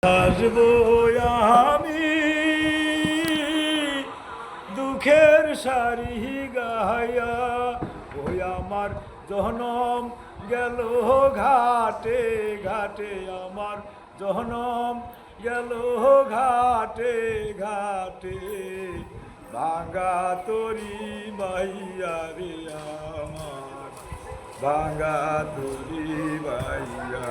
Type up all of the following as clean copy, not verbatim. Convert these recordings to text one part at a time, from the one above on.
আসবো আমি দুঃখের সারি গায়া, ওই আমার জনম গেল ঘাটে ঘাটে, আমার জনম গেল ঘাটে ঘাটে, ভাঙ্গা তরি বাইয়া রে আমার, ভাঙ্গা তরি বাইয়া।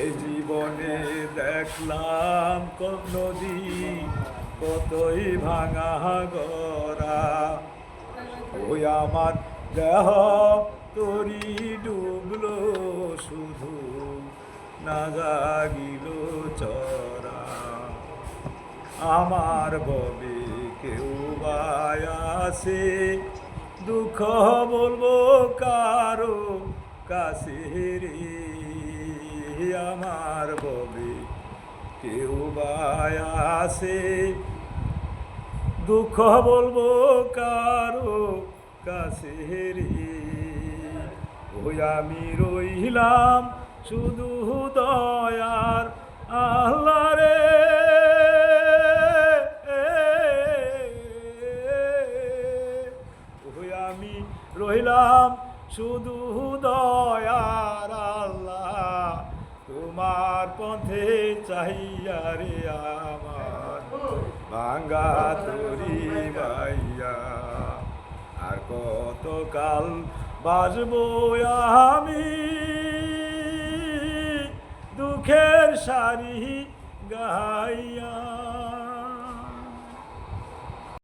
এই জীবনে দেখলাম নদী কতই ভাঙা গড়া, ওই আমার দেহ তরি ডুবলো শুধু, না জাগিল চরা। আমার ববে কেউ বায়াসে, দুঃখ বলবো কারো কাছে রে, আমার ববে কেউ বায়াসে, দুঃখ বলবো কারো কাছে রে। ওই আমি রইলাম শুধু দয়ার আল্লাহ রে, ওই আমি রইলাম শুধু দয়ার আল্লাহ, তোমার পথে চাহিয়া রে আমার, ভাঙ্গা তরি বাইয়া। আর কতকাল বাজবো আমি দুঃখের সারি গাইয়া।